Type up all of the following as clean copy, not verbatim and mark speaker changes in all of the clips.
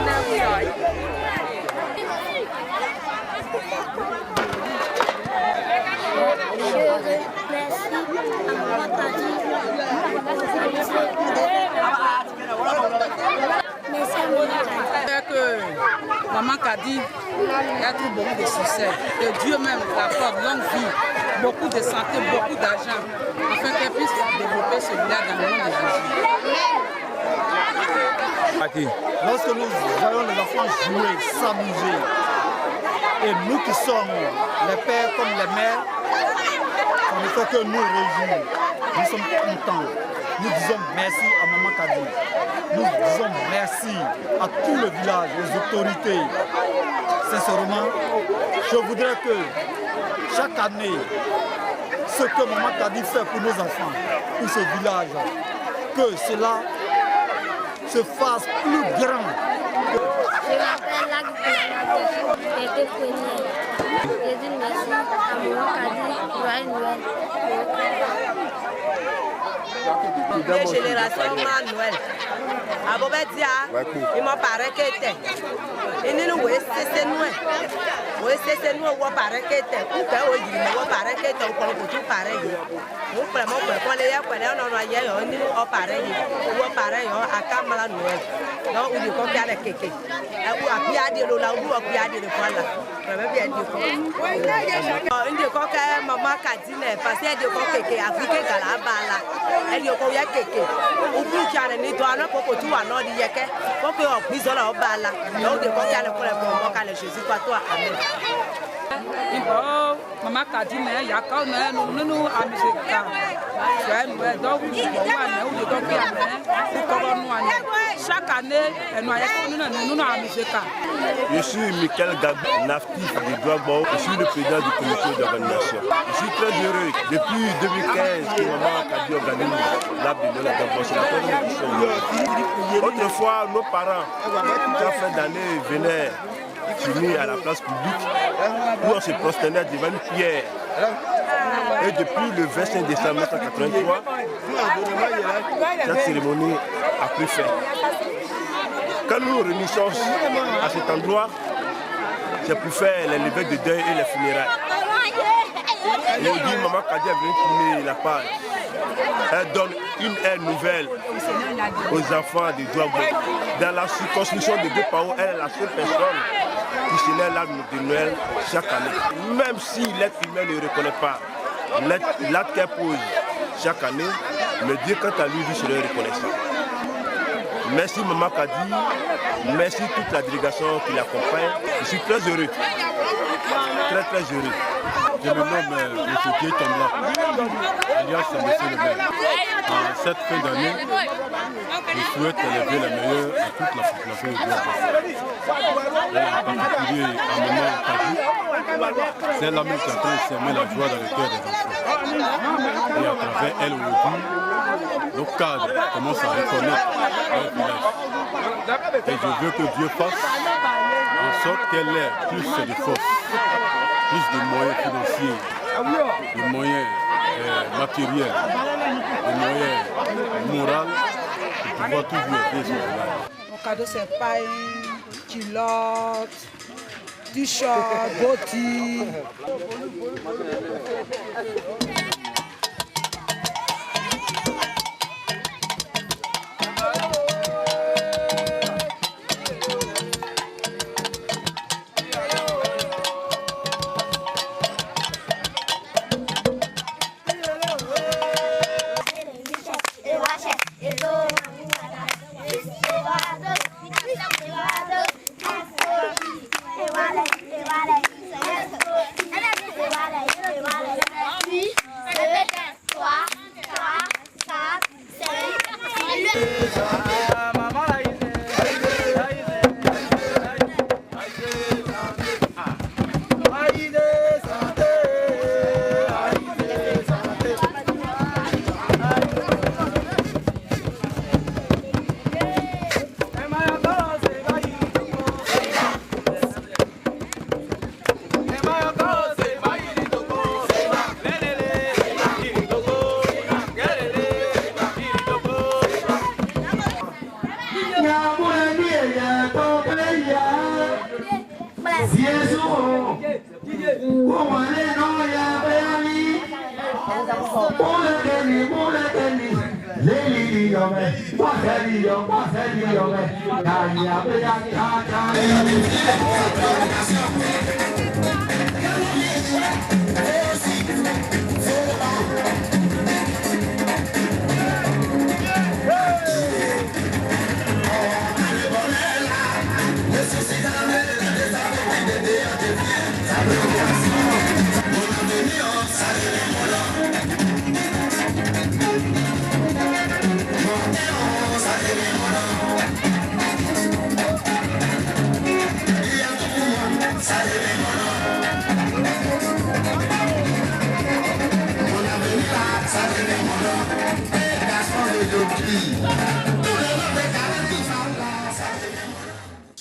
Speaker 1: Là, Que Maman Kadi a trouvé beaucoup de succès. Que Dieu même l'accorde longue vie, beaucoup de santé, beaucoup d'argent, afin qu'elle puisse développer ce village dans le nom de Jésus.
Speaker 2: Lorsque nous voyons les enfants jouer, s'amuser, et nous qui sommes les pères comme les mères, on ne fait que nous réjouir. Nous sommes contents. Nous disons merci à Maman Kadi. Nous disons merci à tout le village, aux autorités. Sincèrement, je voudrais que chaque année, ce que Maman Kadi fait pour nos enfants, pour ce village, que cela se fasse plus grand.
Speaker 3: Je m'appelle Lagui, j'ai été première. Je dis merci à Maman Kadi pour une Noël.
Speaker 4: Génération Noël. Abobedia, il m'a parlé que était. Et nous, c'est Noël. Oui, c'est nous, on paraît que était. Ou bien, on paraît que était, on tout pareil. Nous, vraiment, on est là, on a hier, on pareil. On pareil, à Kamala Noël. Non, on dit qu'on a les kékés. Ou à Piadi, là, ou à Piadi, le voilà. Vraiment bien dit. On dit qu'on Maman Kadi, parce qu'il y a des kékés africains dans la balle. Elle dit qu'on y a kékés. Ou plus qu'il y a des doigts, pour que tout à l'heure, il y a que pour que on puisse la balle. Donc, on y a le problème pour le Jésus, pas toi, amen.
Speaker 1: Maman Kadi, il y a quand même nous amusons. Donc, chaque année, nous amusons.
Speaker 5: Je suis Michael Gabou, natif de Douagbo. Je suis le président du comité d'organisation. Je suis très heureux. Depuis 2015 que Maman Kadi organise l'arbre de la Gabon. C'est la première édition. Autrefois, nos parents, toute la fin d'année, venaient s'unir à la place publique où on se prosternait devant une pierre. Et depuis le 25 décembre 1983, cette cérémonie a pris fin. Quand nous nous réunissons à cet endroit, c'est pour faire les levées de deuil et les funérailles. Et on dit Maman Kadi a bien tourné la page. Elle donne une ère nouvelle aux enfants de Douagbo. Dans la circonscription de Guépao, elle est la seule personne qui célèbre l'arbre de Noël chaque année. Même si l'être humain ne le reconnaît pas, l'acte qu'elle pose chaque année, le Dieu quant à lui serait reconnaissant. Merci Maman Kadi, merci toute la délégation qui l'accompagne. Je suis très heureux, très heureux.
Speaker 6: Je me nomme M. Dieu Tambla, alias M. le maire. En cette fin d'année, je souhaite élever les meilleurs à toute la population de Douagbo. Et en particulier à Maman Kadi, c'est la même qui est en train de s'aimer la joie dans le cœur des enfants. Et à travers elle aujourd'hui, nos cadres commencent à reconnaître leur village. Et je veux que Dieu fasse en sorte qu'elle ait plus de force, plus de moyens financiers, de moyens matériels, de moyens moraux pour pouvoir toujours aider son village.
Speaker 1: Mon cadeau, c'est paille, culotte, t-shirt, botti.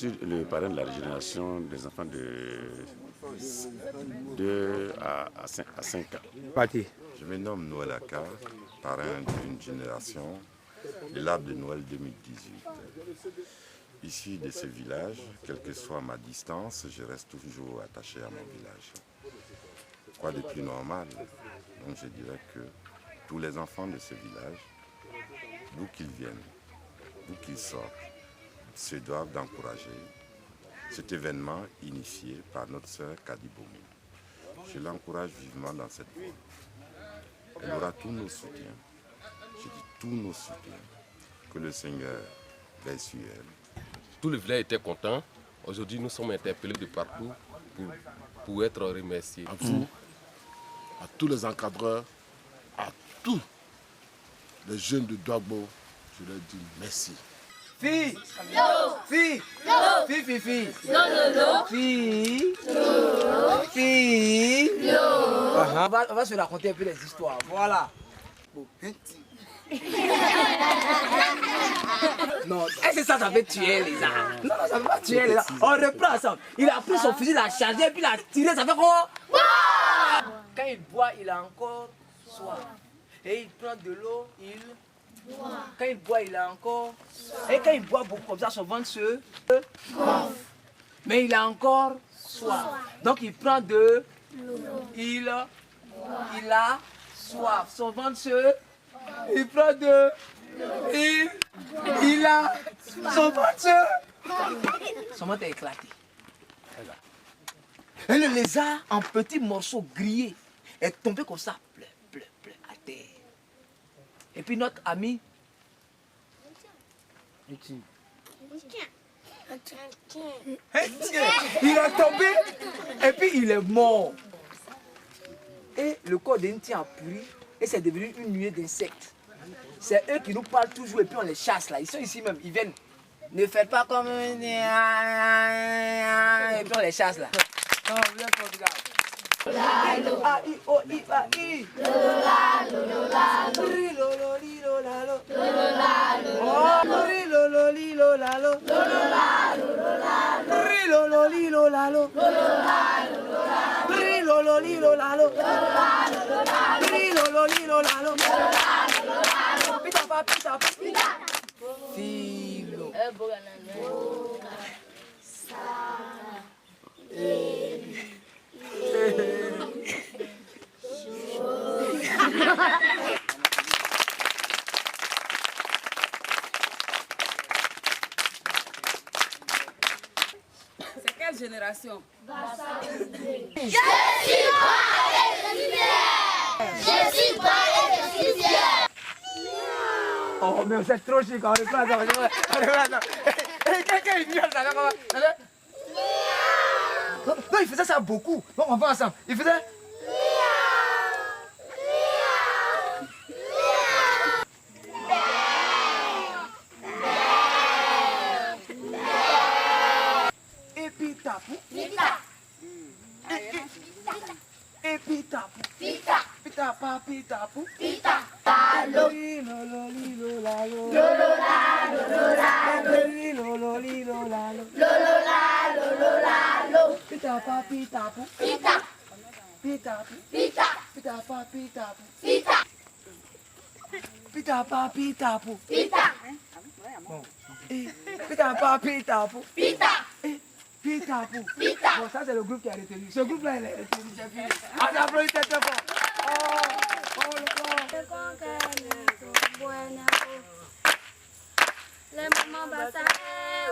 Speaker 7: Je suis le parrain de la régénération des enfants de 2 à 5 ans.
Speaker 8: Je me nomme Noël Aka, parrain d'une génération de l'arbre de Noël 2018. Ici de ce village, quelle que soit ma distance, je reste toujours attaché à mon village. Quoi de plus normal? Donc je dirais que tous les enfants de ce village, d'où qu'ils viennent, d'où qu'ils sortent, se doivent d'encourager cet événement initié par notre sœur Kadi Bomi. Je l'encourage vivement dans cette voie. Elle aura tous nos soutiens. Je dis tous nos soutiens. Que le Seigneur veille sur elle.
Speaker 9: Tout le village était content. Aujourd'hui, nous sommes interpellés de partout pour être remerciés.
Speaker 10: À vous, à tous les encadreurs, à tous les jeunes de Douagbo, je leur dis merci.
Speaker 11: Fille, fille, fille, fille, fille, fille. On va se raconter un peu les histoires. Voilà. Non, est-ce que ça fait tuer les gens? Non, ça ne fait pas tuer les gens. On reprend ça. Il a pris son fusil, il a chargé, puis il a tiré, ça fait quoi? Quand il boit, il a encore soif. Et il prend de l'eau, il... Quand il boit, il a encore... Et quand il boit beaucoup comme ça, son ventre se gonfle. Mais il a encore soif. Donc il prend de l'eau. Il a soif. Son ventre se... Il prend de... Il a... Son ventre se... Son ventre est éclaté. Et le lézard, en petits morceaux grillés, est tombé comme ça, à terre. Et puis notre ami, il est tombé et puis il est mort. Et le corps d'un tien a pourri et c'est devenu une nuée d'insectes. C'est eux qui nous parlent toujours et puis on les chasse là. Ils sont ici même, ils viennent. Ne faites pas comme... Et puis on les chasse là. Non, vous êtes formidable. A-I-O-I-A-I. Filo.
Speaker 1: C'est quelle génération?
Speaker 12: Je suis pas
Speaker 11: Oh, mais vous êtes trop chic, on reprend ça. Quelqu'un il vient, ça comment? Non, il faisait ça beaucoup. Bon, on va ensemble. Il faisait... Et puis tapou. Et puis tapou. Pita pa pita pou. Pita ta lo. Lolo lilo la lo. Lolo la lolo la lo. Lolo lilo la lo. Lolo la lo. Pita pa pita pou. Pita. Pita pou. Pita. Pita pa pita pou. Pita. Pita pa pita pou. Pita. Bon. Pita pa pita pou. Pita. Pita pou. Pita. Bon, ça c'est le groupe qui a retenu. Ce groupe là il est retenu. On applaudit très fort.
Speaker 3: Le mamá basa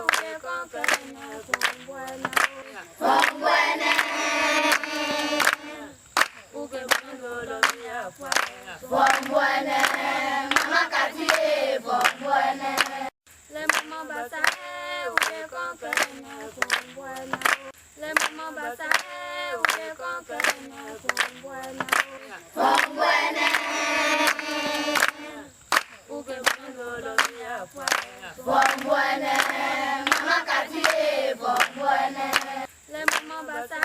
Speaker 3: uke konkene buena uke buena buena mama katie buena le mamá basa uke konkene buena le mamá basa uke konkene buena uke buena mama katie buena le mamá basa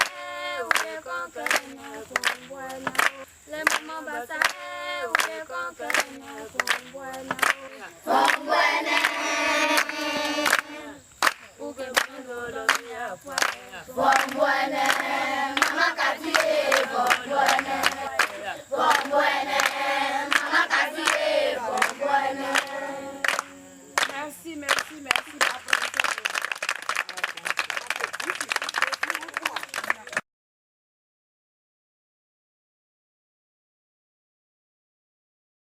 Speaker 3: uke konkene buena le mamá basa uke konkene buena uke buena mama katie buena mama katie buena. Merci.